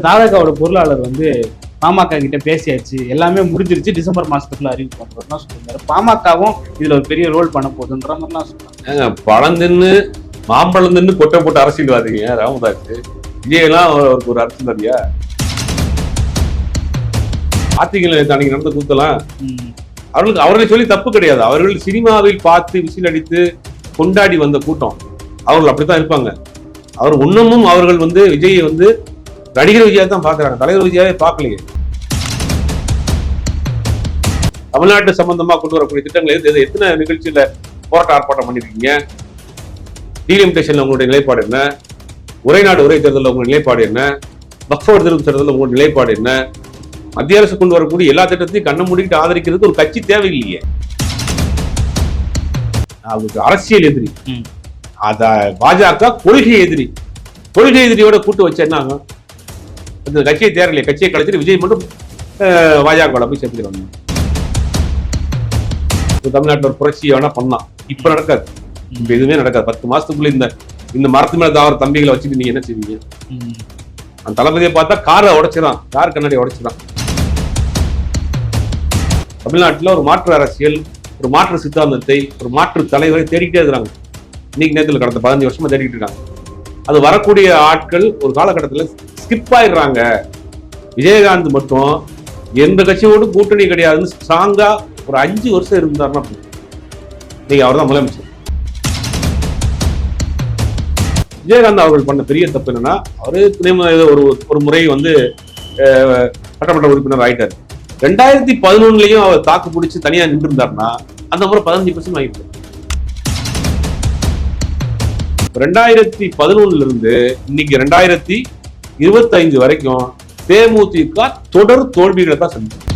தாவேகாவோட பொருளாளர் வந்து பாமக கிட்ட பேசியாச்சு, எல்லாமே முடிஞ்சிருச்சு, டிசம்பர் மாசத்துக்குள்ள அறிவிப்பு பண்றோம்னா சொல்லியிருந்தாரு. பாமகவும் இதுல ஒரு பெரிய ரோல் பண்ண போகுதுன்ற மாதிரிலாம் சொன்னாங்க. பழம் தின்னு மாம்பழம் தின்னு கொட்டை போட்டு அரசியல்வாதிங்க ராமதாஸ். விஜயெல்லாம் அவருக்கு ஒரு அரசியல்வாதியா? அதிமுக அன்னைக்கு நடந்த கூத்தலாம் அவர்களை சொல்லி தப்பு கிடையாது. அவர்கள் சினிமாவில் பார்த்து விசில் அடித்து கொண்டாடி வந்த கூட்டம். அவர்கள் அப்படித்தான் இருப்பாங்க. அவர் இன்னமும் அவர்கள் வந்து விஜயை வந்து நடிகர் விஜயா தான் பாக்குறாங்க, தலைவர் விஜயாவே பார்க்கலையே. தமிழ்நாட்டு சம்பந்தமா கொண்டு வரக்கூடிய திட்டங்கள் எத்தனை நிகழ்ச்சியில போராட்ட ஆர்ப்பாட்டம் பண்ணிருக்கீங்க? டீலிமிட்டேஷன்ல உங்களுடைய நிலைப்பாடு என்ன? உரைநாடு உரை தேர்தலில் உங்களுடைய நிலைப்பாடு என்ன? வக்ஃப் திரும்ப தேர்தலில் உங்களுடைய நிலைப்பாடு என்ன? மத்திய அரசு கொண்டு வரக்கூடிய எல்லா திட்டத்தையும் கண்ணை மூடிக்கிட்டு ஆதரிக்கிறதுக்கு ஒரு கட்சி தேவையில்லையே. அவருக்கு அரசியல் எதிரி, அத பாஜக கொள்கை எதிரி. கொள்கை எதிரியோட கூட்டு வச்ச என்ன ஆகும்? இந்த கட்சியை தேரலையே, கட்சியை கலைச்சிட்டு விஜய் மட்டும் பாஜக போய் சேர்த்துக்கிறாங்க. தமிழ்நாட்டில் ஒரு புரட்சியை வேணா பண்ணலாம், இப்ப நடக்காது. இப்ப எதுவுமே நடக்காது. 10 மாசத்துக்குள்ள இந்த மரத்து மேல தாவர தம்பிகளை வச்சுட்டு நீங்க என்ன செய்வீங்க? அந்த தளபதியை பார்த்தா காரை உடைச்சிடான், கார் கண்ணாடி உடைச்சிடான். தமிழ்நாட்டில் ஒரு மாற்று அரசியல், ஒரு மாற்று சித்தாந்தத்தை, ஒரு மாற்று தலைவரை தேடிக்கிட்டே இருக்கிறாங்க. இன்னைக்கு நேரத்தில் கடந்த 15 வருஷமா தேடிக்கிட்டு இருக்காங்க. அது வரக்கூடிய ஆட்கள் ஒரு காலகட்டத்தில் ஸ்கிப் ஆயிடுறாங்க. விஜயகாந்த் மட்டும் எந்த கட்சியோடு கூட்டணி கிடையாதுன்னு ஸ்ட்ராங்கா ஒரு 5 வருஷம் இருந்தாருன்னா இன்னைக்கு அவர் தான் முதலமைச்சர். விஜயகாந்த் அவர்கள் பண்ண பெரிய தப்பு என்னன்னா, அவரு ஒரு முறை வந்து சட்டமன்ற உறுப்பினர் ஆயிட்டாரு. 2011லயும் அவர் தாக்கு பிடிச்சு தனியா நின்று இருந்தாருன்னா அந்த முறை 15% ஆயிருக்கு. 2011 இருந்து இன்னைக்கு 2025 வரைக்கும் தேமுதிக தொடர் தோல்விகளை தான் சந்திச்சு.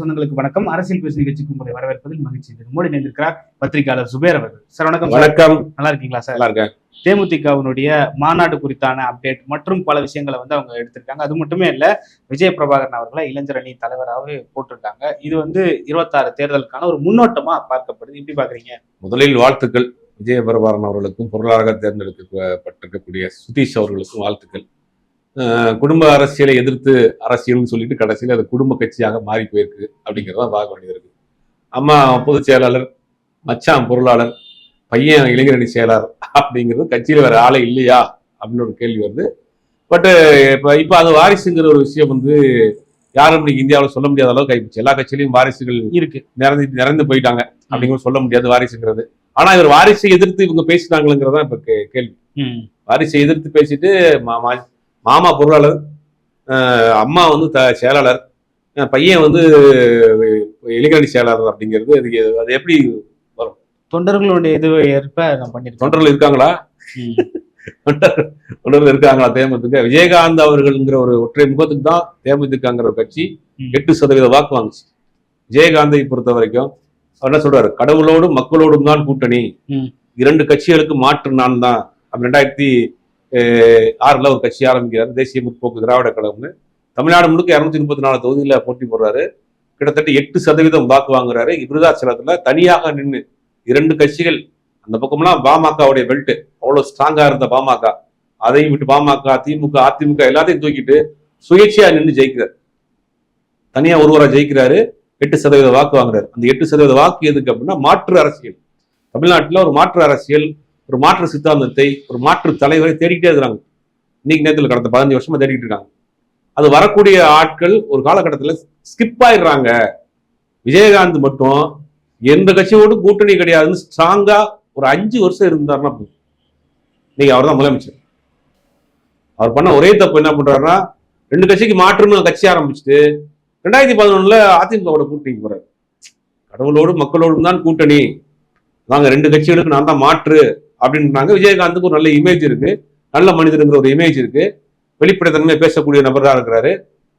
சொந்தங்களுக்கு வணக்கம். அரசியல் பேசு நிகழ்ச்சிக்கு உங்களை வரவேற்பதில் மகிழ்ச்சி. மோடி இணைந்திருக்கிறார் பத்திரிகையாளர் சுபேர் அவர்கள். சார் வணக்கம். வணக்கம். நல்லா இருக்கீங்களா சார்? நல்லா இருக்கேன். தேமுதிகவினுடைய மாநாடு குறித்தான அப்டேட் மற்றும் பல விஷயங்களை வந்து அவங்க எடுத்திருக்காங்க. அது மட்டுமே இல்ல, விஜய பிரபாகரன் அவர்களை இளைஞர் அணி தலைவராகவே போட்டிருக்காங்க. இது வந்து 26 தேர்தலுக்கான ஒரு முன்னோட்டமா பார்க்கப்படுது. எப்படி பாக்குறீங்க? முதலில் வாழ்த்துக்கள் விஜய பிரபாகரன் அவர்களுக்கும், பொருளாளராக தேர்ந்தெடுக்கப்பட்டிருக்கக்கூடிய சுதீஷ் அவர்களுக்கும் வாழ்த்துக்கள். குடும்ப அரசியலை எதிர்த்து அரசியல்னு சொல்லிட்டு கடைசியில் அது குடும்ப கட்சியாக மாறி போயிருக்கு அப்படிங்கிறதான் பார்க்க வேண்டியது இருக்கு. அம்மா பொதுச் செயலாளர், மச்சான் பொருளாளர், பையன் இளைஞரணி செயலாளர் அப்படிங்கிறது கட்சியில வேற ஆளே இல்லையா அப்படின்னு ஒரு கேள்வி வருது. பட் இப்ப அது வாரிசுங்கிற ஒரு விஷயம் வந்து யாரும் இன்னைக்கு இந்தியாவில் சொல்ல முடியாத அளவுக்கு ஆயிடுச்சு. எல்லா கட்சியிலையும் வாரிசுகள் இருக்கு, நிறைந்து போயிட்டாங்க அப்படிங்கிறது சொல்ல முடியாது வாரிசுங்கிறது. ஆனா இவர் வாரிசை எதிர்த்து இவங்க பேசினாங்களுங்கிறதா இப்ப கேள்வி. வாரிசை எதிர்த்து பேசிட்டு மாமா பொருளாளர், அம்மா வந்து செயலாளர், பையன் வந்து இளைஞரணி செயலாளர் அப்படிங்கிறது அது எப்படி வரும்? தொண்டர்களுடைய இது ஏற்ப நான் பண்ணிருக்கேன். தொண்டர்கள் இருக்காங்களா? தொண்டர்கள் இருக்காங்களா தேமுதிக? விஜயகாந்த் அவர்கள்ங்கிற ஒரு ஒற்றை முகத்துக்கு தான் தேமுதிகங்கிற கட்சி 8% வாக்கு வாங்குச்சு. விஜயகாந்தை பொறுத்த வரைக்கும் அவர் என்ன சொல்றாரு? கடவுளோடும் மக்களோடும் தான் கூட்டணி, 2 கட்சிகளுக்கு மாற்று நான் தான். 2006 ஒரு கட்சி ஆரம்பிக்கிறார், தேசிய முற்போக்கு திராவிட கழகம்னு. தமிழ்நாடு முழுக்க 234 தொகுதியில போட்டி போடுறாரு. கிட்டத்தட்ட 8% வாக்கு வாங்குறாரு. விருதாச்சலத்துல தனியாக நின்று 2 கட்சிகள், அந்த பக்கம்லாம் பாமகவுடைய பெல்ட் அவ்வளவு ஸ்ட்ராங்கா இருந்த பாமக, அதையும் விட்டு பாமக, திமுக, அதிமுக எல்லாத்தையும் தூக்கிட்டு சுயேட்சையா நின்று ஜெயிக்கிறார். தனியா ஒருவரா ஜெயிக்கிறாரு, 8% வாக்கு வாங்குறாரு. அந்த 8% வாக்கு எதுக்கு அப்படின்னா மாற்று அரசியல். தமிழ்நாட்டுல ஒரு மாற்று அரசியல், ஒரு மாற்று சித்தாந்தத்தை, ஒரு மாற்று தலைவரை தேடிக்கிட்டே இருக்கிறாங்க. இன்னைக்கு நேரத்தில் கடந்த 15 வருஷமா தேடிக்கிட்டு இருக்காங்க. அது வரக்கூடிய ஆட்கள் ஒரு காலகட்டத்தில் ஸ்கிப் ஆயிடுறாங்க. விஜயகாந்த் மட்டும் எந்த கட்சியோடு கூட்டணி கிடையாதுன்னு ஸ்ட்ராங்கா ஒரு 5 வருஷம் இருந்தாருன்னா இன்னைக்கு அவர் தான் முதலமைச்சர். அவர் பண்ண ஒரே தப்பு என்ன பண்றாருன்னா, 2 கட்சிக்கு மாற்றுன்னு கட்சி ஆரம்பிச்சுட்டு 2011 அதிமுகவோட கூட்டணி போறாரு. கடவுளோடும் மக்களோடும் தான் கூட்டணி, நாங்க 2 கட்சிகளுக்கு நான் தான் மாற்று அப்படின்றாங்க. விஜயகாந்துக்கு ஒரு நல்ல இமேஜ் இருக்கு, நல்ல மனிதனுங்கிற ஒரு இமேஜ் இருக்கு, வெளிப்படைத்தன்மை பேசக்கூடிய நபராக இருக்கிறாரு.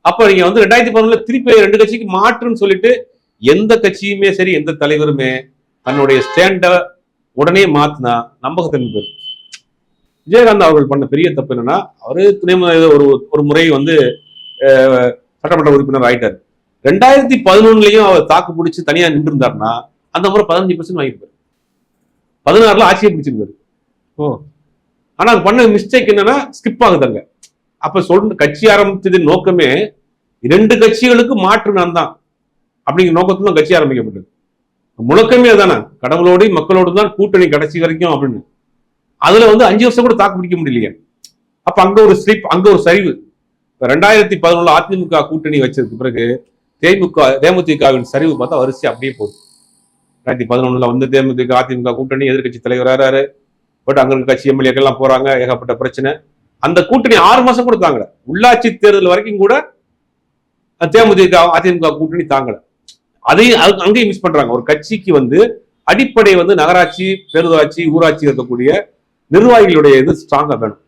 அப்ப நீங்க வந்து 2011 திருப்பி 2 கட்சிக்கு மாற்றுன்னு சொல்லிட்டு எந்த கட்சியுமே சரி, எந்த தலைவருமே தன்னுடைய ஸ்டாண்ட உடனே மாத்தினா நம்பகத்தன்மை பெறும். விஜயகாந்த் அவர்கள் பண்ண பெரிய தப்பு என்னன்னா, அவரு ஒரு முறை வந்து சட்டமன்ற உறுப்பினர் ஆயிட்டாரு. 2011லயும் அவர் தாக்கு பிடிச்சு தனியா நின்று இருந்தாருன்னா அந்த முறை 15% வாங்கியிருப்பாரு. 16ல ஆட்சியை பிடிச்சிருந்தாரு. ஆனா பண்ண மிஸ்டேக் என்னன்னா ஸ்கிப் ஆகுதாங்க. அப்ப கட்சி ஆரம்பிச்சதின் நோக்கமே 2 கட்சிகளுக்கு மாற்று நான் தான் அப்படிங்கிற நோக்கத்துல கட்சி ஆரம்பிக்கப்பட்டது. முழக்கமே தானே, கடவுளோடையும் மக்களோடு தான் கூட்டணி கடைசி வரைக்கும் அப்படின்னு. அதுல 5 வருஷம் கூட தாக்கு பிடிக்க முடியலையே. அப்ப அங்க ஒரு ஸ்லிப், அங்க ஒரு சரிவு. 2011 அதிமுக கூட்டணி வச்சதுக்கு பிறகு தேமுதிகவின் சரிவு பார்த்தா வரிசை அப்படியே போகுது. 2011 தேமுதிக அதிமுக கூட்டணி எதிர்கட்சி தலைவராரு, பட் அங்க இருக்க கட்சி எம்எல்ஏக்கள் எல்லாம் போறாங்க, ஏகப்பட்ட பிரச்சனை. அந்த கூட்டணி 6 மாசம் கூட தாங்கல. உள்ளாட்சி தேர்தல் வரைக்கும் கூட தேமுதிக அதிமுக கூட்டணி தாங்கல. அதையும் அங்கேயும் மிஸ் பண்றாங்க. ஒரு கட்சிக்கு அடிப்படை நகராட்சி, பேரூராட்சி, ஊராட்சி இருக்கக்கூடிய நிர்வாகிகளுடைய இது ஸ்ட்ராங்கா வேணும்.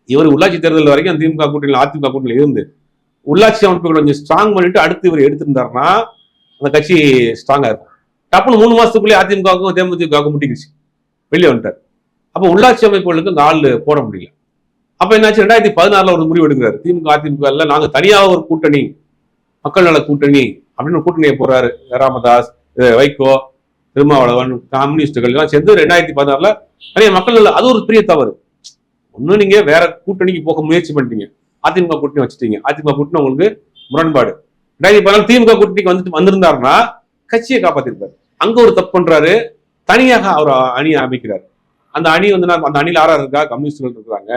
இவர் உள்ளாட்சி தேர்தல் வரைக்கும் திமுக கூட்டணியில் அதிமுக கூட்டணியில் இருந்து உள்ளாட்சி அமைப்புகள் கொஞ்சம் ஸ்ட்ராங் பண்ணிட்டு அடுத்து இவர் எடுத்திருந்தாருன்னா அந்த கட்சி ஸ்ட்ராங்கா இருக்கும். டப்புனு 3 மாசத்துக்குள்ளே அதிமுகவுக்கும் தேமுதிகவுக்கும் முட்டிக்கிச்சு, வெளியே வந்துட்டார். அப்போ உள்ளாட்சி அமைப்புகளுக்கு அந்த ஆள் போட முடியல. அப்ப என்னாச்சு, 2016 ஒரு முடிவு எடுக்கிறாரு. திமுக அதிமுக இல்ல, நாங்க தனியாக ஒரு கூட்டணி, மக்கள் நல கூட்டணி அப்படின்னு ஒரு கூட்டணியை போறாரு. ராமதாஸ், வைகோ, திருமாவளவன், கம்யூனிஸ்டுகள் எல்லாம் சேர்ந்து 2016 நிறைய மக்கள் நல. அது ஒரு பெரிய தவறு. ஒன்னும் நீங்க வேற கூட்டணிக்கு போக முயற்சி பண்ணிட்டீங்க, அதிமுக கூட்டணி வச்சுட்டீங்க. அதிமுக கூட்டணி உங்களுக்கு முரண்பாடு. 2016 திமுக கூட்டணிக்கு வந்திருந்தாருன்னா கட்சியை காப்பாத்திருப்பாரு. அங்க ஒரு தப்பு பண்றாரு, தனியாக அவர் அணியை அமைக்கிறார். அந்த அணி அந்த அணியில் யாரா இருக்கா, கம்யூனிஸ்டுகள் இருக்கிறாங்க,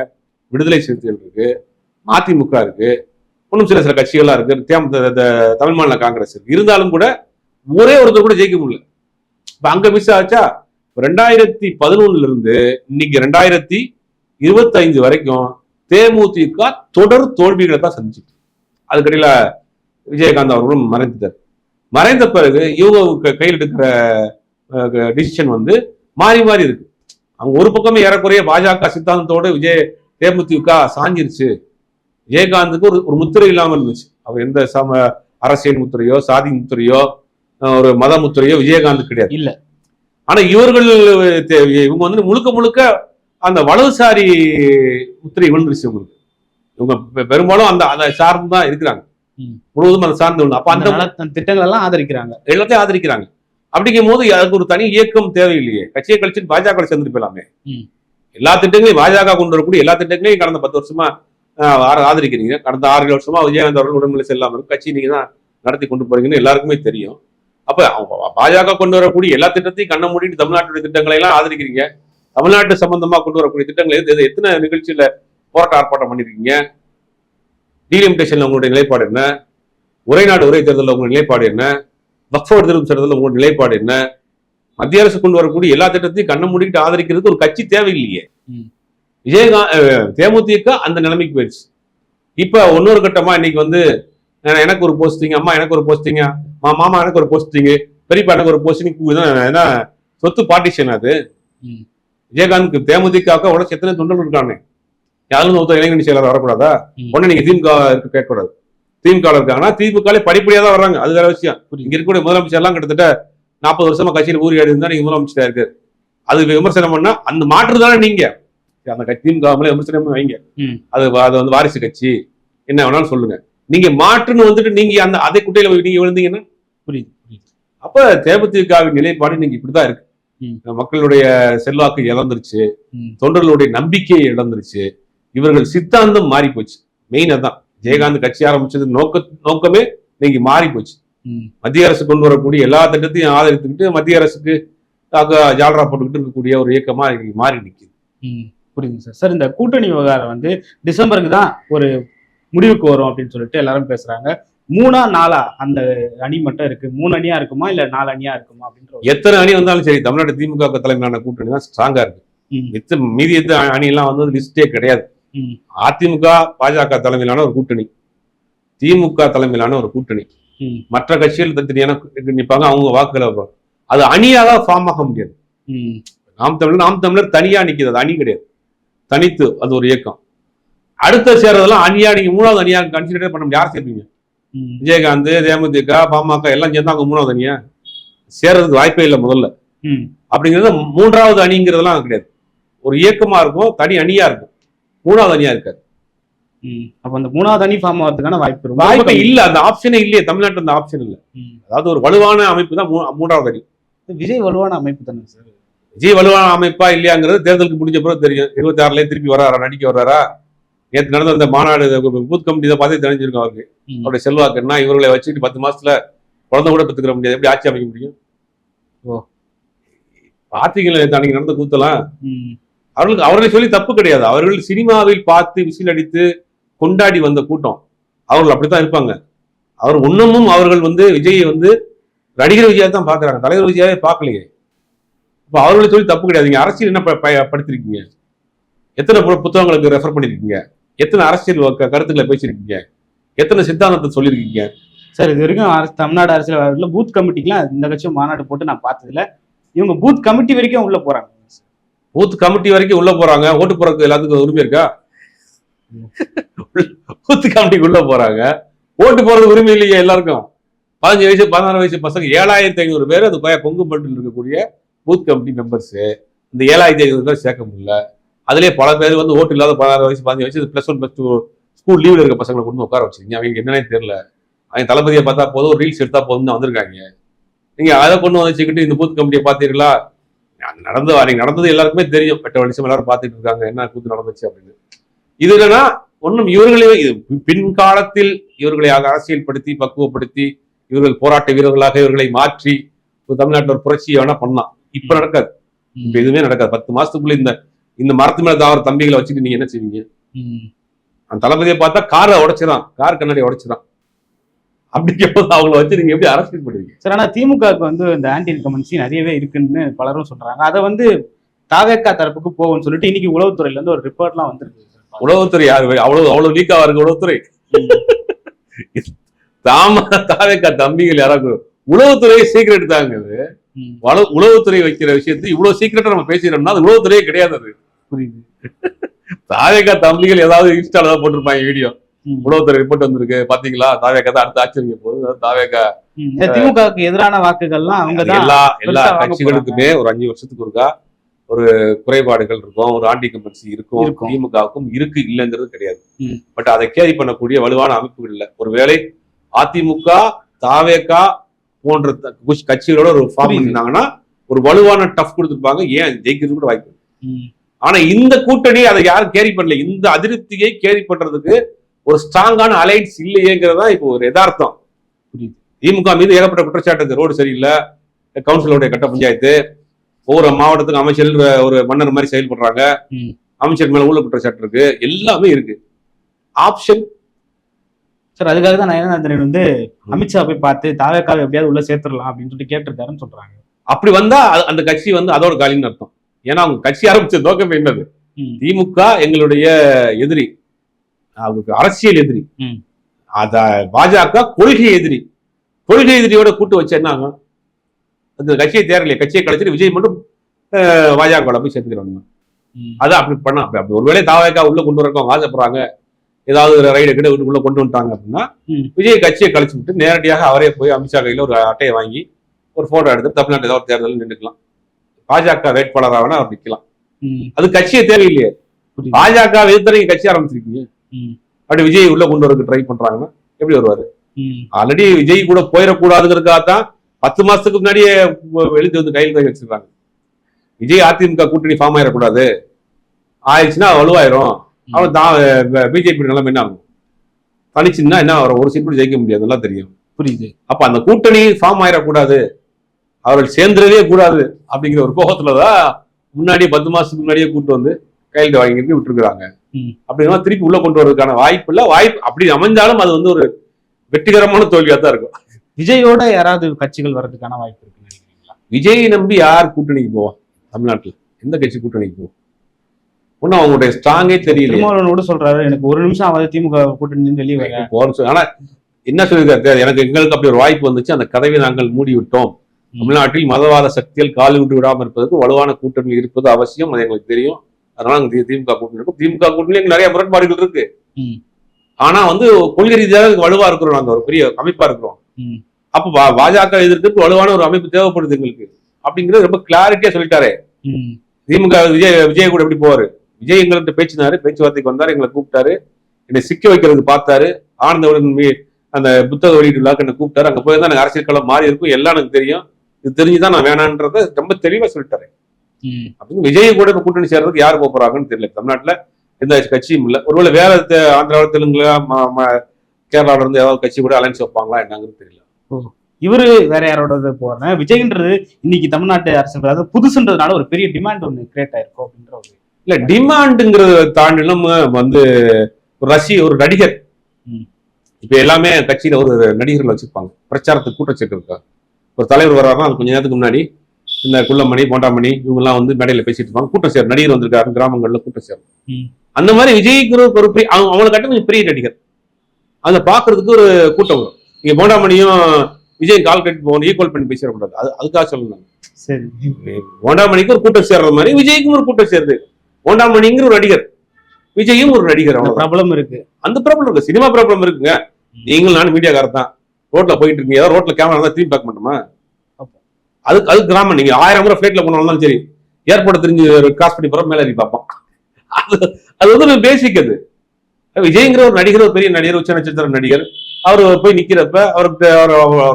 விடுதலை சிறுத்தைகள் இருக்கு, அதிமுக இருக்கு, இன்னும் சில கட்சிகளா இருக்கு, தமிழ் மாநில காங்கிரஸ் இருக்கு. இருந்தாலும் கூட ஒரே ஒருத்தர் கூட ஜெயிக்க முடியல. இப்ப அங்க மிஸ் ஆச்சா. 2011 இருந்து இன்னைக்கு 2025 வரைக்கும் தேமுதிக தொடர் தோல்விகளை தான் சந்திச்சு. அதுக்கடையில விஜயகாந்த் அவர்களும் மறைந்துட்டார். மறைந்த பிறகு இவங்க கையில் எடுக்கிற டிசிஷன் மாறி மாறி இருக்கு. அவங்க ஒரு பக்கமே ஏறக்குறைய பாஜக சித்தாந்தத்தோடு தேமுதிக சாஞ்சிருச்சு. விஜயகாந்துக்கு ஒரு முத்திரை இல்லாமல் இருந்துச்சு. அவர் எந்த அரசியல் முத்திரையோ, சாதி முத்திரையோ, ஒரு மத முத்திரையோ விஜயகாந்த் கிடையாது இல்ல. ஆனா இவங்க முழுக்க முழுக்க அந்த வலதுசாரி முத்திரை விழுந்துருச்சு உங்களுக்கு. இவங்க பெரும்பாலும் அதை சார்ந்து தான் இருக்கிறாங்க, முழுவதும் அதை சார்ந்து. அப்ப அந்த திட்டங்கள் எல்லாம் ஆதரிக்கிறாங்க, எல்லாத்தையும் ஆதரிக்கிறாங்க. அப்படிங்கும் போது அதுக்கு ஒரு தனி இயக்கம் தேவையில்லையே. கட்சியை கழிச்சு பாஜக சேர்ந்து போயிடலாமே. எல்லா திட்டங்களையும் பாஜக கொண்டு வரக்கூடிய எல்லா திட்டங்களையும் கடந்த 10 வருஷமா ஆதரிக்கிறீங்க. கடந்த 6 வருஷமா விஜயகாந்த் அவர்கள் உடல்நிலை செல்லாம இருக்கும் கட்சி நீங்க தான் நடத்தி கொண்டு போறீங்கன்னு எல்லாருக்குமே தெரியும். அப்ப பாஜக கொண்டு வரக்கூடிய எல்லா திட்டத்தையும் கண்ண மூடிட்டு தமிழ்நாட்டுடைய திட்டங்களை எல்லாம் ஆதரிக்கிறீங்க. தமிழ்நாட்டு சம்பந்தமா கொண்டு வரக்கூடிய திட்டங்களை எத்தனை நிகழ்ச்சியில போராட்ட ஆர்ப்பாட்டம் பண்ணிருக்கீங்க? டீலிமிட்டேஷன்ல உங்களுடைய நிலைப்பாடு என்ன? உரைநாடு உரை தேர்தலில் உங்களுடைய நிலைப்பாடு என்ன? வக்ஃப் திரும்ப தேர்தலில் உங்களுடைய நிலைப்பாடு என்ன? மத்திய அரசு கொண்டு வரக்கூடிய எல்லா திட்டத்தையும் கண்ண மூடிட்டு ஆதரிக்கிறது ஒரு கட்சி தேவையில்லையே. தேமுதிக அந்த நிலைமைக்கு போயிடுச்சு. இப்ப இன்னொரு கட்டமா இன்னைக்கு எனக்கு ஒரு போஸ்டிங், அம்மா எனக்கு ஒரு போஸ்டிங், மாமா எனக்கு ஒரு போஸ்டிங், பெரியப்பா எனக்கு ஒரு போஸ்டிங், சொத்து பார்ட்டிஷன். அது விஜயகாந்த் தேமுதிக உடச்சு எத்தனை தொண்டர்கள் இருக்கானே, யாரும் ஒருத்தர் இளைஞரணி செயலர் வரக்கூடாதா? ஒன்னு நீங்க திமுக கேட்கக்கூடாது. திமுக இருக்காங்கன்னா திமுக படிப்படியா தான் வர்றாங்க, அது வேற விஷயம். இங்க இருக்கக்கூடிய முதலமைச்சர் எல்லாம் கிட்டத்தட்ட 40 வருஷமா கட்சியில் ஊரியாடி இருந்தா நீங்க முதலமைச்சரா இருக்கு. அது விமர்சனம் பண்ணா அந்த மாற்று தானே நீங்க அந்த திமுக விமர்சனம் வைங்க. அது வாரிசு கட்சி என்ன வேணாலும் சொல்லுங்க. நீங்க மாற்றுன்னு நீங்க அதே குட்டையில நீங்க விழுந்தீங்கன்னா புரியுது. அப்ப தேமுதிகவின் நிலைப்பாடு நீங்க இப்படிதான் இருக்கு. மக்களுடைய செல்வாக்கு இழந்துருச்சு, தொண்டர்களுடைய நம்பிக்கையை இழந்துருச்சு, இவர்கள் சித்தாந்தம் மாறி போச்சு. மெயின் அதான் விஜயகாந்த் கட்சி ஆரம்பிச்சது நோக்கமே நீங்க மாறி போச்சு. மத்திய அரசு கொண்டு வரக்கூடிய எல்லா திட்டத்தையும் ஆதரித்துக்கிட்டு மத்திய அரசுக்கு ஜாலரா போட்டுக்கிட்டு இருக்கக்கூடிய ஒரு இயக்கமா மாறி நிக்குது. புரியுது சார். சார், இந்த கூட்டணி விவகாரம் டிசம்பருக்கு தான் ஒரு முடிவுக்கு வரும் அப்படின்னு சொல்லிட்டு எல்லாரும் பேசுறாங்க. 3ஆ 4ஆ அந்த அணி மட்டும் இருக்கு? 3 அணியா இருக்குமா இல்ல 4 அணியா இருக்குமா அப்படின்ற எத்தனை அணி வந்தாலும் சரி தமிழ்நாடு திமுக தலைமையிலான கூட்டணி தான் ஸ்ட்ராங்கா இருக்கு. மீதி அணி எல்லாம் லிஸ்டே கிடையாது. அதிமுக பாஜக தலைமையிலான ஒரு கூட்டணி, திமுக தலைமையிலான ஒரு கூட்டணி, மற்ற கட்சிகள் தனித்தனியான நிற்பாங்க, அவங்க வாக்குகளை அது அணியாக ஃபார்ம் ஆக முடியாது. நாம் தமிழர் தனியா நிக்கிறது, அது அணி கிடையாது, தனித்து அது ஒரு இயக்கம். அடுத்த சேர்றதெல்லாம் அணியா, நீங்க 3வது அணியா கன்சிடர் பண்ண யார் சேர்ப்பீங்க? விஜயகாந்த், தேமுதிக, பாமக எல்லாம் சேர்ந்தா அவங்க 3வது அணியா சேர்றதுக்கு வாய்ப்பே இல்லை முதல்ல. அப்படிங்கிறது 3வது அணிங்கிறதுலாம் கிடையாது. ஒரு இயக்கமா இருக்கும், தனி அணியா இருக்கும், 3வது அணியா இருக்காது. அப்ப அந்த 3வது அணி ஃபார்ம் ஆகிறதுக்கான வாய்ப்பு இல்ல. அந்த ஆப்ஷனே இல்லையே தமிழ்நாட்டில், அந்த ஆப்ஷன் இல்ல. அதாவது ஒரு வலுவான அமைப்பு தான் 3வது அணி. விஜய் வலுவான அமைப்பு தானே சார்? விஜய் வலுவான அமைப்பா இல்லையாங்கிறது தேர்தலுக்கு முடிஞ்ச பிறகு தெரியும். 26ல திருப்பி வர்றாரா, நடிக்க வர்றாரா, நேற்று நடந்த இந்த மாநாடு பூத் கமிட்டி தான் பார்த்து தெரிஞ்சிருக்கோம் அவருக்கு. அவருடைய செல்வாக்குன்னா இவர்களை வச்சுட்டு 10 மாசத்துல குழந்தை கூட பெற்றுக்கிற முடியாது, எப்படி ஆட்சி அமைக்க முடியும்? பாத்தீங்களா அன்னைக்கு நடந்த கூத்தலாம்? அவர்களை சொல்லி தப்பு கிடையாது. அவர்கள் சினிமாவில் பார்த்து விசில் அடித்து கொண்டாடி வந்த கூட்டம். அவர்கள் அப்படித்தான் இருப்பாங்க. அவர் இன்னமும் அவர்கள் விஜயை நடிகர் விஜயா தான் பாக்குறாங்க, தலைவர் விஜயாவே பார்க்கலையே. இப்ப அவர்களை சொல்லி தப்பு கிடையாது. நீங்க அரசியல் என்ன படித்திருக்கீங்க? எத்தனை புத்தகங்களுக்கு ரெஃபர் பண்ணிருக்கீங்க? எத்தனை அரசியல் கருத்துக்களை பேசியிருக்கீங்க? எத்தனை சித்தாந்தத்தை சொல்லியிருக்கீங்க? சார், இது வரைக்கும் தமிழ்நாடு அரசியல் பூத் கமிட்டிக்குலாம் இந்த கட்சியும் மாநாடு போட்டு நான் பார்த்ததில்ல. இவங்க பூத் கமிட்டி வரைக்கும் உள்ள போறாங்க. பூத் கமிட்டி வரைக்கும் உள்ள போறாங்க. ஓட்டு போறதுக்கு எல்லாத்துக்கும் உரிமை இருக்கா? பூத் கமிட்டிக்கு உள்ள போறாங்க, ஓட்டு போறதுக்கு உரிமை இல்லையா எல்லாருக்கும்? 15 வயசு 16 வயசு பசங்க 7500 பேர் அது கொங்கு பட்டில் இருக்கக்கூடிய பூத் கமிட்டி மெம்பர்ஸ். இந்த 7500 பேர் சேர்க்க முடியல. அதுலேயே பல பேர் ஓட்டு இல்லாத 16 வயசு 15 வயசு +1 +2 ஸ்கூல் லீவ்ல இருக்க பசங்களை கொண்டு உட்கார வச்சிருக்கீங்க. அவங்க என்னன்னே தெரியல. அவங்க தளபதியை பார்த்தா போதும், ஒரு ரீல்ஸ் எடுத்தா போதும் தான் வந்திருக்காங்க. நீங்க அதை கொண்டு வச்சுக்கிட்டு இந்த பூத் கமிட்டியை பார்த்தீர்களா? நடந்தது எல்லாருக்குமே தெரியும். பெட்ட வெளிச்சம் எல்லாரும் பார்த்துட்டு இருக்காங்க என்ன கூத்து நடந்துச்சு அப்படின்னு. இது இல்லைன்னா ஒன்றும் இவர்களே பின்காலத்தில் இவர்களை அரசியல்படுத்தி பக்குவப்படுத்தி இவர்கள் போராட்ட வீரர்களாக இவர்களை மாற்றி தமிழ்நாட்டில் ஒரு புரட்சியை வேணா பண்ணலாம். இப்ப நடக்காது, இப்ப எதுவுமே நடக்காது. 10 மாசத்துக்குள்ள இந்த மரத்து மேல தாவர தம்பிகளை வச்சுட்டு நீங்க என்ன செய்வீங்க? அந்த தளபதியை பார்த்தா காரை உடைச்சிடான், கார் கண்ணாடி உடைச்சிடான். அப்படிங்கும்போது அவங்கள வச்சு நீங்க எப்படி அரசியல் பண்ணுவீங்க? சார், ஆனா திமுகவுக்கு இந்த ஆன்டி இன்கம்பன்சி நிறையவே இருக்குன்னு பலரும் சொல்றாங்க. அதை தாவேக்கா தரப்புக்கு போகும்னு சொல்லிட்டு இன்னைக்கு உளவுத்துறையில இருந்து ஒரு ரிப்போர்ட்லாம் வந்துருக்கு. உளவுத்துறை யாரு? அவ்வளவு லீக்காவா இருக்கு உளவுத்துறை? தாவேக்கா தம்பிகள் யாராவது உளவுத்துறை சீக்கிரட் தாங்க. உளவுத்துறை வைக்கிற விஷயத்தை இவ்வளவு சீக்கிரட்டா நம்ம பேசிக்கிறோம்னா அது உளவுத்துறையே கிடையாது. அது புரியுது. தாவேக்கா தம்பிகள் ஏதாவது இன்ஸ்டால தான் போட்டிருப்பாங்க வீடியோ. உளவுத்துறை ரிப்போர்ட் வந்திருக்கு பாத்தீங்களா, தாவேக்கா தான் அடுத்து ஆட்சி வைக்க போகுது. தாவேக்கா திமுகவுக்கு எதிரான வாக்குகள்லாம் அவங்கதான். எல்லா கட்சிகளுக்குமே ஒரு 5 வருஷத்துக்கு ஒருக்கா ஒரு குறைபாடுகள் இருக்கும், ஒரு ஆன்டி கம்பன்சி இருக்கும். திமுகவுக்கும் இருக்கு, இல்லைங்கிறது கிடையாது. பட் அதை கேரி பண்ணக்கூடிய வலுவான அமைப்புகள் இல்லை. ஒருவேளை அதிமுக தாவேக்கா போன்ற கட்சிகளோட ஒரு ஃபார்ம் இருந்தாங்கன்னா ஒரு வலுவான டஃப் கொடுத்துருப்பாங்க, ஏன் ஜெயிக்கிறது கூட வாய்ப்பு. ஆனா இந்த கூட்டணி அதை யாரும் கேரி பண்ணல. இந்த அதிருப்தியை கேரி பண்றதுக்கு ஒரு ஸ்ட்ராங்கான அலைன்ஸ் இல்லையேங்கிறதா இப்போ ஒரு யதார்த்தம். திமுக மீது ஏகப்பட்ட குற்றச்சாட்டு. ரோடு சரியில்லை, கவுன்சிலருடைய கட்ட பஞ்சாயத்து, ஒவ்வொரு மாவட்டத்துக்கு அமைச்சர் ஒரு மன்னர் மாதிரி செயல்படுறாங்க, அமைச்சர் மேல உள்ள குற்றச்சாட்டு இருக்கு, எல்லாமே இருக்கு. ஆப்ஷன் சார், அதுக்காக தான் நயனானந்தன் அமித்ஷா போய் பார்த்து தாவேக்காவை எப்படியாவது உள்ள சேர்த்துடலாம் அப்படின்னு சொல்லிட்டு கேட்டிருக்காருன்னு சொல்றாங்க. அப்படி வந்தா அந்த கட்சி அதோட காலின்னு அர்த்தம். ஏன்னா அவங்க கட்சி ஆரம்பிச்ச நோக்கம் என்னது? திமுக எங்களுடைய எதிரி, அவருக்கு அரசியல் எதிரி. அத பாஜக கொள்கை எதிரி. கொள்கை எதிரியோட கூட்டு வச்சு என்ன ஆகும்? அந்த கட்சியை தேரலையே, கட்சியை கழிச்சிட்டு விஜய் மட்டும் பாஜக போய் சேர்த்துக்கிறாங்க. அதான் அப்படி பண்ணா. அப்படி ஒருவேளை தாவேக்கா உள்ள கொண்டு வரக்கும் ஆசைப்படுறாங்க, ஏதாவது ஒரு ரைடு கிட்ட வீட்டுக்குள்ள கொண்டு வந்துட்டாங்க அப்படின்னா விஜய் கட்சியை கழிச்சு விட்டு நேரடியாக அவரே போய் அமித்ஷா கையில ஒரு அட்டையை வாங்கி ஒரு போட்டோ எடுத்து தமிழ்நாட்டில் ஏதாவது தேர்தல் நின்றுக்கலாம். பாஜக வேட்பாளராக அவர் நிற்கலாம். அது கட்சியை தேவையில்லையே. பாஜக எதிர்த்து கட்சி ஆரம்பிச்சிருக்கீங்க, அப்படி விஜய் உள்ள கொண்டு வரதுக்கு ட்ரை பண்றாங்கன்னா எப்படி வருவாரு? ஆல்ரெடி விஜய் கூட போயிடக்கூடாதுங்கிறதுக்காகத்தான் 10 மாசத்துக்கு முன்னாடியே எழுதி கையில் தான் வச்சிருக்காங்க. விஜய் அதிமுக கூட்டணி ஃபார்ம் ஆயிடக்கூடாது, ஆயிடுச்சுன்னா வலுவாயிரும். அவன் பிஜேபி நிலைமை என்ன ஆகும்? தனிச்சுன்னா என்ன ஒரு சீட் கூட ஜெயிக்க முடியாது, நல்லா தெரியும். புரியுது. அப்ப அந்த கூட்டணி ஃபார்ம் ஆயிடக்கூடாது, அவர்கள் சேர்ந்துடவே கூடாது அப்படிங்கிற ஒரு கோபத்துலதான் முன்னாடியே 10 மாசத்துக்கு முன்னாடியே கூட்டு கையெழுத்து வாங்கி விட்டுருக்காங்க. அப்படின்னா திருப்பி உள்ள கொண்டு வரதுக்கான வாய்ப்பு இல்ல. வாய்ப்பு அப்படி அமைஞ்சாலும் அது ஒரு வெற்றிகரமான தோல்வியா தான் இருக்கும். விஜயோட யாராவது கட்சிகள் வர்றதுக்கான வாய்ப்பு இருக்கு நினைக்கிறீங்களா? விஜய் நம்பி யார் கூட்டணிக்கு போவா? தமிழ்நாட்டுல எந்த கட்சி கூட்டணிக்கு போவோம்? ஒன்னும் அவங்களுடைய ஸ்ட்ராங்கே தெரியல. திருமாவளவன் சொல்றாரு, எனக்கு ஒரு நிமிஷம் ஆகாது திமுக கூட்டணி வெளியே வர. ஆனா என்ன சொல்லியிருக்காரு, எங்களுக்கு அப்படி ஒரு வாய்ப்பு வந்துச்சு, அந்த கதவை நாங்கள் மூடி விட்டோம். தமிழ்நாட்டில் மதவாத சக்திகள் காலி விட்டு விடாமல் இருப்பதற்கு வலுவான கூட்டணி இருப்பது அவசியம், அது எங்களுக்கு தெரியும். அதனால திமுக கூட்டணி இருக்கும். திமுக கூட்டணி நிறைய முரண்பாடுகள் இருக்கு. ஆனா கொள்கை ரீதியாக வலுவா இருக்கிறோம், நாங்க ஒரு பெரிய அமைப்பா இருக்கிறோம். அப்ப பாஜக எதிர்த்து வலுவான ஒரு அமைப்பு தேவைப்படுது எங்களுக்கு அப்படிங்கிறது ரொம்ப கிளாரிட்டியா சொல்லிட்டாரு. திமுக விஜய் கூட எப்படி போவாரு? விஜய் எங்கள்கிட்ட பேசினாரு, பேச்சுவார்த்தைக்கு வந்தாரு, எங்களை கூப்பிட்டாரு, என்னை சிக்க வைக்கிறதுக்கு பார்த்தாரு. ஆனந்தவுடன் அந்த புத்தக வெளியீட்டு விழாக்கு என்ன கூப்பிட்டாரு. அங்க போய் தான் எனக்கு அரசியல் களம் மாறி இருக்கும், எல்லாம் எனக்கு தெரியும், இது தெரிஞ்சுதான் நான் வேணான்றத ரொம்ப தெளிவா சொல்லிட்டாரு. அப்படின்னு விஜய் கூட கூட்டணி சேர்றதுக்கு யார் போறாங்கன்னு தெரியல. தமிழ்நாட்டுல எந்த கட்சியும் இல்லை. ஒருவேளை வேற ஆந்திராவில் தெலுங்குல கேரளாவில இருந்து ஏதாவது கட்சி கூட அலைன்ஸ் வைப்பாங்களா என்னங்கிறது தெரியல. இவரு வேற யாரோட போறேன் விஜய்ன்றது இன்னைக்கு தமிழ்நாட்டு அரசியல் அதாவது புதுசுன்றதுனால ஒரு பெரிய டிமாண்ட் ஒண்ணு கிரியேட் ஆயிருக்கும் அப்படின்ற ஒரு இல்ல டிமாண்டுங்கிறத தாண்டி நம்ம வந்து ஒரு நடிகர் இப்ப எல்லாமே கட்சியில ஒரு நடிகர்கள் வச்சிருப்பாங்க, பிரச்சாரத்துக்கு கூட்டச்சேட்டு இருக்கா. ஒரு தலைவர் வர்றாருன்னா கொஞ்ச நேரத்துக்கு முன்னாடி இந்த குள்ளமணி போண்டாமணி இவங்க எல்லாம் வந்து மேடையில பேசிட்டு இருப்பாங்க, கூட்டம் சேர் நடிகர் வந்திருக்காரு கிராமங்கள்ல கூட்டம் சேர். அந்த மாதிரி விஜய்க்கு ஒரு அவங்களை கட்ட கொஞ்சம் பெரிய நடிகர், அதை பாக்குறதுக்கு ஒரு கூட்டம் வரும். நீங்க போண்டாமணியும் விஜய் கால் கட்டி போகணும் ஈக்குவல் பண்ணி பேசிடக்கூடாது, அதுக்காக சொல்லணும். சரி, போண்டாமணிக்கு ஒரு கூட்டம் சேர்ற மாதிரி விஜய்க்கும் ஒரு கூட்டம் சேருது. போண்டாமணிங்கிற ஒரு நடிகர், விஜயும் ஒரு நடிகர், ப்ராப்ளம் இருக்கு. அந்த ப்ராப்ளம் இருக்கு, சினிமா ப்ராப்ளம் இருக்குங்க. நீங்களும் நானும் மீடியாக்காரர் தான், ரோட்ல போயிட்டு இருக்கீங்க, ஏதாவது ரோட்ல கேமரா தான் திரும்பி பார்க்க மாட்டோமா? அது கிராமம். நீங்க 1000 முறை ஃபிளைட்ல போனாலும் சரி, ஏர்போர்ட் தெரிஞ்சு கிராஸ் பண்ணி போற மேல பார்ப்போம். அது வந்து பேசிக். அது விஜய்ங்கிற ஒரு நடிகர், ஒரு பெரிய நடிகர், உச்ச நட்சத்திர நடிகர். அவர் போய் நிக்கிறப்ப அவருக்கு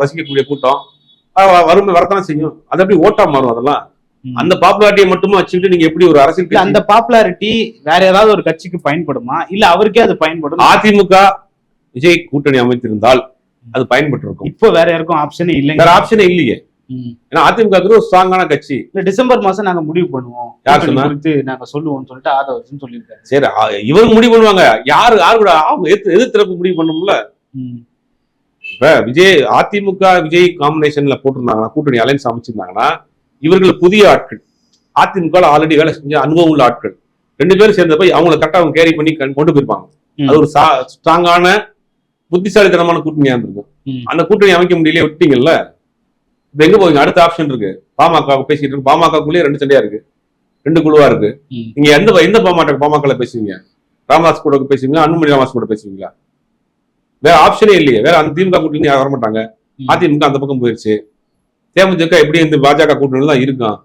ரசிக்கக்கூடிய கூட்டம் வறுமை வரத்தானே செய்யும். அது எப்படி ஓட்டா மாறும்? அதெல்லாம் அந்த பாப்புலாரிட்டியை மட்டுமா வச்சுக்கிட்டு நீங்க எப்படி ஒரு அரசியல் அந்த பாப்புலாரிட்டி வேற ஏதாவது ஒரு கட்சிக்கு பயன்படுமா, இல்ல அவருக்கே அது பயன்படும்? அதிமுக விஜய் கூட்டணி அமைத்திருந்தால் அது பயன்பட்டு இருக்கும். இப்போ வேற யாருக்கும் ஆப்ஷனே இல்லை, வேற ஆப்ஷனே இல்லையே. ஏன்னா அதிமுக ஒரு ஸ்ட்ராங்கான கட்சி. டிசம்பர் மாசம் நாங்க முடிவு பண்ணுவோம், நாங்க சொல்லுவோம் சொல்லிட்டு ஆதவர்ஜன் சொல்லியிருக்காரு. சரி, இவங்க முடிவு பண்ணுவாங்க, யாரு கூட அவங்க எதிர்த்தரப்பு முடிவு பண்ணும்ல. இப்ப அதிமுக விஜய் காம்பினேஷன்ல போட்டிருந்தாங்கன்னா, கூட்டணி அலைன்ஸ் அமைச்சிருந்தாங்கன்னா, இவர்கள் புதிய ஆட்கள், அதிமுக ஆல்ரெடி வேலை செஞ்ச அனுபவம் உள்ள ஆட்கள், 2 பேரும் சேர்ந்த போய் அவங்களை கரெக்டா அவங்க கேரி பண்ணி கொண்டு போயிருப்பாங்க. அது ஒரு ஸ்ட்ராங்கான புத்திசாலித்தனமான கூட்டணியா இருந்திருக்கும். அந்த கூட்டணி அமைக்க முடியல, விட்டீங்கல்ல. இப்ப எங்க போவீங்க? அடுத்த ஆப்ஷன் இருக்கு, பாமக பேசிட்டு இருக்கு. பாமகக்குள்ளேயே 2 சண்டையா இருக்கு, 2 குழுவா இருக்கு. நீங்க எந்த பாமக பேசுவீங்க? ராமதாஸ் கூட பேசுவீங்க, அன்புமணி ராமதாஸ் கூட பேசுவீங்களா? வேற ஆப்ஷனே இல்லையே. வேற அந்த திமுக கூட்டணி யாரும் வரமாட்டாங்க. அதிமுக அந்த பக்கம் போயிருச்சு. தேமுதிக எப்படி இந்த பாஜக கூட்டணி தான் இருக்கும்.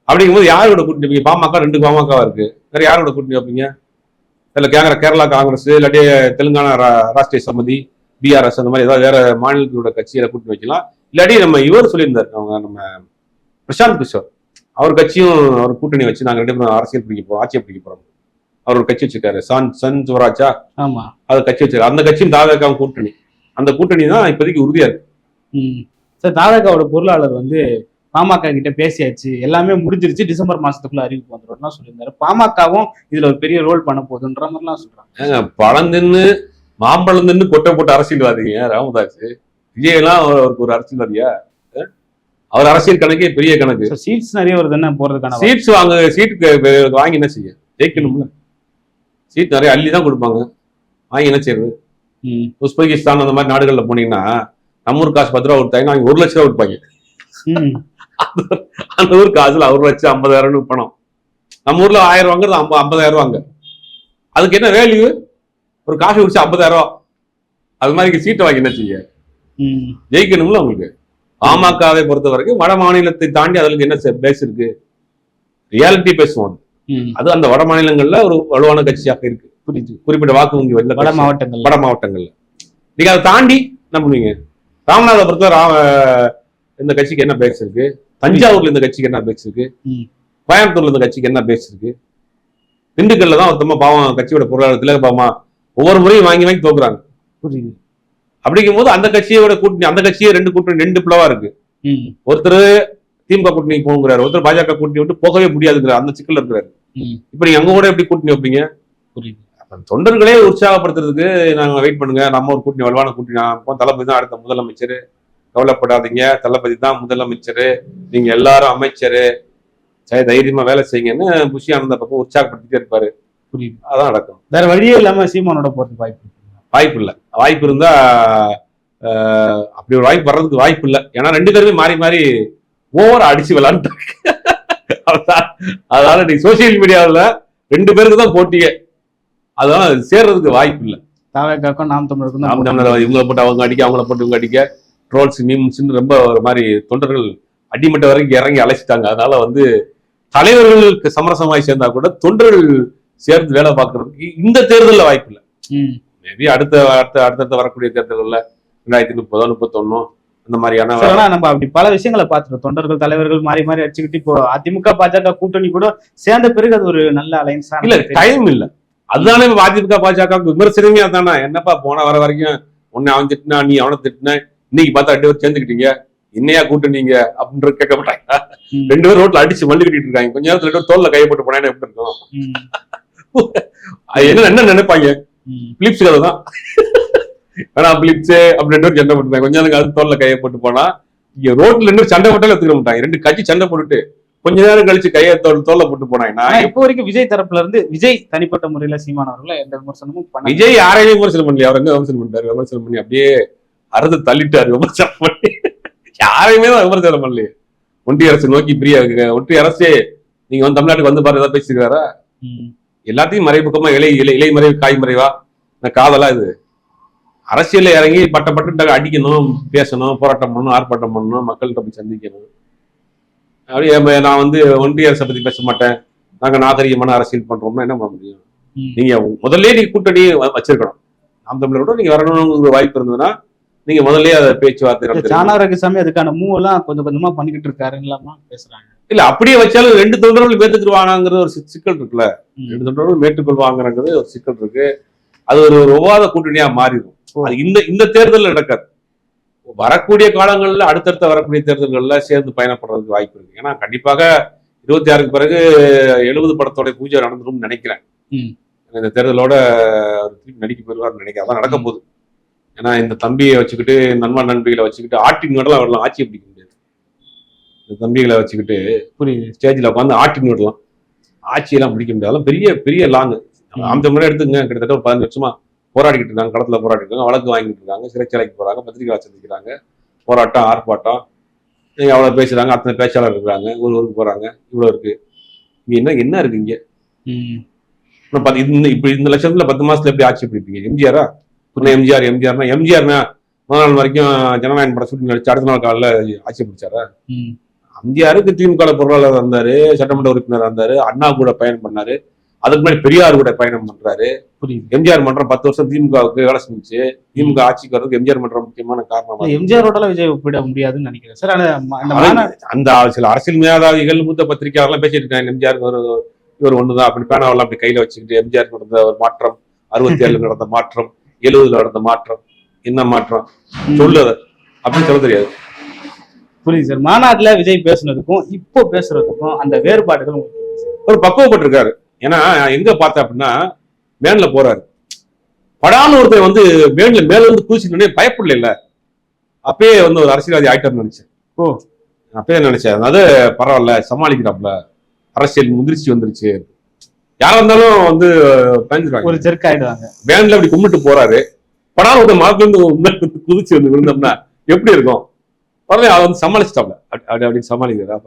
அப்படிங்கும் போது யாரோட கூட்டணி? பாமக 2 பாமகவா இருக்கு, வேற யாரோட கூட்டணி வைப்பீங்க? இல்ல கேரளா காங்கிரஸ், இல்லாட்டி தெலுங்கானா ராஷ்டிரிய சமிதி, பிஆர்எஸ், அந்த மாதிரி ஏதாவது வேற மாநிலத்தோட கட்சியில கூட்டணி வைக்கலாம். இல்லாட்டி நம்ம இவர் சொல்லியிருந்தாரு, அவங்க நம்ம பிரசாந்த் கிஷோர், அவர் கட்சியும் அவர் கூட்டணி வச்சு நாங்க 2 பேரும் அரசியல் பிடிக்க போறோம், ஆட்சியை பிடிக்க போறோம். அவர் ஒரு கட்சி வச்சிருக்காரு, சன் சுவராஜா, ஆமா, அது கட்சி வச்சிருக்காரு. அந்த கட்சியும் தாவேகா கூட்டணி, அந்த கூட்டணி தான் இப்போதைக்கு உறுதியா இருக்கு. சார், தாவேகாவோட பொருளாளர் வந்து பாமக கிட்ட பேசியாச்சு, எல்லாமே முடிஞ்சிருச்சு, டிசம்பர் மாசத்துக்குள்ள அறிவிப்பு வந்துடும் சொல்லியிருந்தாரு. பாமகவும் இதுல ஒரு பெரிய ரோல் பண்ண போகுதுன்ற மாதிரிலாம் சொல்றாங்க. பழம் தின்னு மாம்பழம் தின்னு கொட்டை போட்டு அரசியல்வாதிங்க ராமதாஸ். விஜய் எல்லாம் அவருக்கு ஒரு அரசியல்வாதியா? அவர் அரசியல் கணக்கே பெரிய கணக்கு. சீட்ஸ் நிறைய வருது, என்ன போறதுக்கான சீட்ஸ் வாங்கி என்ன செய்ய? ஜெயிக்கணும்ல. சீட் நிறைய அள்ளி தான் கொடுப்பாங்க, வாங்கி என்ன செய்யறது? உஸ்பெகிஸ்தான் அந்த மாதிரி நாடுகள்ல போனீங்கன்னா நம்ம ஊர் காசு 10 ரூபா கொடுத்தாங்க, அவங்க 1 லட்சம் ரூபா கொடுப்பாங்க. அந்த ஊர் காசுல 1 லட்சம் 50,000 பணம். நம்ம ஊர்ல 1000 வாங்குறது 50,000 வாங்க. அதுக்கு என்ன வேல்யூ? ஒரு காசு குடிச்சு 50,000 ரூபா. அது மாதிரி சீட்டை வாங்கி என்ன செய்ய? ஜெயிக்கணும்ல. உங்களுக்கு பாமகவை பொறுத்த வரைக்கும் வட மாநிலத்தை தாண்டி அதுக்கு என்ன பேஸ் இருக்கு? ரியாலிட்டி பேசுவோம். அது அந்த வட மாநிலங்கள்ல ஒரு வலுவான கட்சியாக இருக்கு. குறிப்பிட்ட வாக்கு வங்கி வட மாவட்டங்கள்ல நீங்க அதை தாண்டி என்ன பண்ணுவீங்க? ராமநாதபுரத்துல இந்த கட்சிக்கு என்ன பேஸ் இருக்கு? தஞ்சாவூர்ல இந்த கட்சிக்கு என்ன பேஸ் இருக்கு? கோயம்புத்தூர்ல இந்த கட்சிக்கு என்ன பேஸ் இருக்கு? திண்டுக்கல்ல தான் ஒருத்தமா பாவம் கட்சியோட பொருளாதாரத்துல பாவமா ஒவ்வொரு முறையும் வாங்கி தோக்குறாங்க. புரியுது. அப்படிங்கும் போது அந்த கட்சியோட கூட்டணி, அந்த கட்சியே 2 கூட்டணி 2 பிளவா இருக்கு. ஒருத்தர் திமுக கூட்டணி போங்கிறாரு, ஒருத்தர் பாஜக கூட்டணி விட்டு போகவே முடியாதுங்கிற அந்த சிக்கல் இருக்கிறாரு. இப்ப நீங்க அங்க கூட எப்படி கூட்டணி வைப்பீங்க? புரியுது. தொண்டர்களே உற்சாகப்படுத்துறதுக்கு நாங்க வெயிட் பண்ணுங்க, நம்ம ஒரு கூட்டணி வலுவான கூட்டணி, தளபதி தான் அடுத்த முதலமைச்சர், கவலைப்படாதீங்க, தளபதி தான் முதலமைச்சர், நீங்க எல்லாரும் அமைச்சர், தைரியமா வேலை செய்யுங்கன்னு புஷி ஆனந்த பக்கம் உற்சாகப்படுத்திட்டே இருப்பாரு. புரியுது. அதான் நடக்கும். வேற வழியே இல்லாம சீமானோட போறதுக்கு வாய்ப்பு இல்லை. வாய்ப்பு இருந்தா அப்படி ஒரு வாய்ப்பு வர்றதுக்கு வாய்ப்பு இல்லை. ஏன்னா 2 பேருமே மாறி மாறி ஓவரா அடிச்சு விளாண்டு. அதனால நீ சோசியல் மீடியாவில் 2 பேருக்கு தான் போட்டியே, அதனால சேர்றதுக்கு வாய்ப்பு இல்லை. நாம் தமிழர் இவங்களை போட்டு அவங்க அடிக்க, அவங்கள போட்டு இவங்க அடிக்க, ட்ரோல்ஸ் மீம்ஸ்ன்னு ரொம்ப ஒரு மாதிரி தொண்டர்கள் அடிமட்ட வரைக்கும் இறங்கி அழைச்சிட்டாங்க. அதனால தலைவர்களுக்கு சமரசமாய் சேர்ந்தா கூட தொண்டர்கள் சேர்ந்து வேலை பார்க்கறதுக்கு இந்த தேர்தலில் வாய்ப்பு இல்லை. மேபி அடுத்த வரக்கூடிய தேர்தல்கள்ல 2030, 31 அந்த மாதிரியான நம்ம அப்படி பல விஷயங்களை பார்த்துட்டோம். தொண்டர்கள் தலைவர்கள் மாறி மாறி அடிச்சுக்கிட்டு இப்போ அதிமுக பாஜக கூட்டணி கூட சேர்ந்த பிறகு அது ஒரு நல்ல அலைன்ஸ் இல்ல. டைம் இல்ல, அதுதானே அதிமுக பாஜக விமர்சனமே அதானா, என்னப்பா போன வர வரைக்கும் உன்னை அவன் திட்டினா நீ அவனை திட்டின, இன்னைக்கு பார்த்தா 2 பேரும் சேர்ந்துக்கிட்டீங்க, என்னையா கூட்டுனீங்க அப்படின்ற கேட்க மாட்டாங்க. 2 பேரும் ரோட்ல அடிச்சு மல்லு கட்டிட்டு இருக்காங்க, கொஞ்ச நேரத்துல 2 பேரும் தோல்ல கையை போட்டு போனா எப்படி இருக்கும்? என்ன நினைப்பாங்க? பிலிப்ஸ் கதை தான். ஆனா பிலிப்ஸ் அப்படி 2 பேரும் சண்டை போட்டுருந்தாங்க, கொஞ்ச நேரம் அது தோல்ல கையை போட்டு போனா இங்க ரோட்ல 2 சண்டை போட்டாலும் எடுத்துக்க மாட்டாங்க. 2 கட்சி சண்டை போட்டுட்டு கொஞ்ச நேரம் கழிச்சு கையை தோல்ல போட்டு போனாங்கன்னா, இப்போ வரைக்கும் விஜய் தரப்புல இருந்து விஜய் தனிப்பட்ட முறையில சீமான் அவர்களை எந்த விமர்சனமும் பண்ண விஜய் யாரையும் விமர்சனம் பண்ணல. அவர் எங்க விமர்சனம் பண்ணிட்டாரு? விமர்சனம் பண்ணி அப்படியே அறுத்து தள்ளிட்டாரு. விமர்சனம் பண்ணி யாரையுமே தான் விமர்சனம் பண்ணலையே. ஒன்றிய அரசு நோக்கி ஒன்றிய அரசே நீங்க வந்து தமிழ்நாட்டுக்கு வந்து பாரு ஏதாவது பேசிருக்காரா? எல்லாத்தையும் மறைமுகமா இலை மறைவு காய் மறைவா காதலா இது? அரசியல்ல இறங்கி பட்டு அடிக்கணும், பேசணும், போராட்டம் பண்ணணும், ஆர்ப்பாட்டம் பண்ணணும், மக்கள்கிட்ட போய் சந்திக்கணும். அப்படியே நான் வந்து ஒன்றிய அரசை பத்தி பேச மாட்டேன், நாங்க நாகரிகமான அரசியல் பண்றோம்னா என்ன பண்ண முடியும்? நீங்க முதல்ல நீங்க கூட்டணி வச்சிருக்கணும். நாம் தமிழரோட நீங்க வரணும்னு வாய்ப்பு இருந்ததுன்னா நீங்க முதல்ல அதை பேச்சுவார்த்தை சாணாரகசாமி அதுக்கான மூவ் எல்லாம் கொஞ்சம் கொஞ்சமா பண்ணிக்கிட்டு இருக்காருங்களாமா பேசுறாங்க. இல்ல அப்படியே வச்சாலும் 2 தொண்டர்கள் ஏற்றுக்குருவாங்கிறது ஒரு சிக்கல் இருக்குல்ல. 2 தொண்டர்கள் ஏற்றுக்கொள்வாங்கிறது ஒரு சிக்கல் இருக்கு. அது ஒரு ஒவ்வாத கூட்டணியா மாறிடும். அது இந்த தேர்தலில் நடக்காது. வரக்கூடிய காலங்கள்ல அடுத்தடுத்த வரக்கூடிய தேர்தல்கள்ல சேர்ந்து பயணப்படுறதுக்கு வாய்ப்பு இருக்கு. ஏன்னா கண்டிப்பாக 26க்கு பிறகு 70 படத்தோட பூஜை நடந்துடும் நினைக்கிறேன். இந்த தேர்தலோட நடிக்க போயிருவாருன்னு நினைக்கிறேன். அதான் நடக்க போகுது. ஏன்னா இந்த தம்பியை வச்சுக்கிட்டு நண்பிகளை வச்சுக்கிட்டு ஆட்டின் விடலாம் வரலாம், ஆட்சியை பிடிக்க முடியாது. இந்த தம்பிகளை வச்சுக்கிட்டு ஸ்டேஜ்ல உட்காந்து ஆட்டின் விடலாம், ஆட்சியெல்லாம் பிடிக்க முடியாது. பெரிய பெரிய லாங். அந்த முறை எடுத்துங்க, கிட்டத்தட்ட ஒரு 15 வருஷமா போராடிக்கிட்டு இருக்காங்க, களத்துல போராடிட்டு இருக்காங்க, வழக்கு வாங்கிட்டு இருக்காங்க, சிறைச்சாலைக்கு போறாங்க, பத்திரிகை சந்திக்கிறாங்க, போராட்டம் ஆர்ப்பாட்டம் அவ்வளவு பேசுறாங்க, அத்தனை பேச்சாளர் இருக்கிறாங்க, ஒரு ஊருக்கு போறாங்க, இவ்வளவு இருக்கு. இங்க என்ன இருக்கு இங்க? இப்ப இந்த லட்சத்துல 10 மாசத்துல எப்படி ஆட்சி பிடிப்பீங்க? எம்ஜிஆரா? எம்ஜிஆர்னா முதல் நாள் வரைக்கும் ஜனநாயகம் படம் சுட்டி நடிச்சு அடுத்த நாள் காலையில ஆட்சி பிடிச்சாரா? எம்ஜிஆருக்கு திமுக பொருளாளர் இருந்தாரு, சட்டமன்ற உறுப்பினர் இருந்தாரு, அண்ணா கூட பயணம் பண்ணாரு, அதுக்கு முன்னாடி பெரியார் கூட பயணம் பண்றாரு. எம்ஜிஆர் மன்றம் 10 வருஷம் திமுகவுக்கு வேலை செஞ்சு திமுக ஆட்சிக்கு வரதுக்கு எம்ஜிஆர் மன்றம் முக்கியமான காரணம். எம்ஜிஆரோட விஜய் ஒப்பிட முடியாதுன்னு நினைக்கிறேன் சார். அந்த சில அரசியல் மேதாவிகள் மூத்த பத்திரிகையாளர்லாம் பேசிட்டு இருக்காங்க, எம்ஜிஆர் இவர் ஒண்ணுதான் அப்படி பேனாவெல்லாம் அப்படி கையில வச்சுக்கிட்டு எம்ஜிஆர் நடந்த ஒரு மாற்றம், 67 நடந்த மாற்றம், 70 நடந்த மாற்றம், என்ன மாற்றம் சொல்லுது அப்படின்னு சொல்ல தெரியாது. புரியுது சார். மாநாட்டுல விஜய் பேசுனதுக்கும் இப்போ பேசுறதுக்கும் அந்த வேறுபாடுகள் ஒரு பக்குவப்பட்டிருக்காரு. ஏன்னா எங்க பார்த்தா அப்படின்னா மேன்ல போறாரு, படான ஒருத்தர் வந்து மேல வந்து குதிச்சுட்டு பயப்படல இல்ல, அப்பயே வந்து ஒரு அரசியல்வாதி ஆயிட்டார்னு நினைச்சேன். அப்பயே நினைச்சேன், அதாவது பரவாயில்ல சமாளிக்கிறாப்ல, அரசியல் முதிர்ச்சி வந்துருச்சு, யாரா இருந்தாலும் வந்து பயந்துருவாங்க, ஒரு செருக்கு ஆயிடுவாங்க. வேன்ல அப்படி கும்பிட்டு போறாரு, படான ஒருத்தர் மரத்துல இருந்து குதிச்சு வந்து விழுந்தோம்னா எப்படி இருக்கும்? பரவாயில்ல, அதை வந்து சமாளிச்சிட்டாப்ல, அப்படின்னு சமாளிக்கிறார்.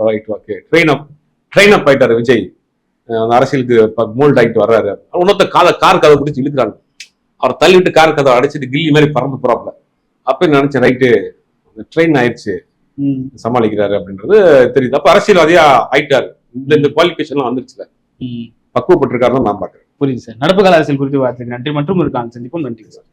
ட்ரெயின் அப் ஆயிட்டாரு விஜய், அரசியலுக்கு மோல்ட் ஆகிட்டு வர்றாரு. இன்னொருத்த கார் கதை பிடிச்சி இழுக்கிறாங்க, அவர் தள்ளிவிட்டு கார் கதை அடிச்சுட்டு கில்லி மாதிரி பறந்து போறாப்ல. அப்ப நினைச்சேன், ரைட்டு ட்ரெயின் ஆயிடுச்சு, சமாளிக்கிறாரு அப்படின்றது தெரியுது. அப்ப அரசியல்வாதியா ஆயிட்டாரு, இந்த குவாலிபிகேஷன் எல்லாம் வந்துருச்சுல, பக்குவப்பட்டிருக்காருன்னு நான் பாக்குறேன். புரியுது சார். நடப்பு கால அரசியல் குறித்து வார்த்தைக்கு நன்றி. மற்றும் ஒரு சந்திப்போம். நன்றி சார்.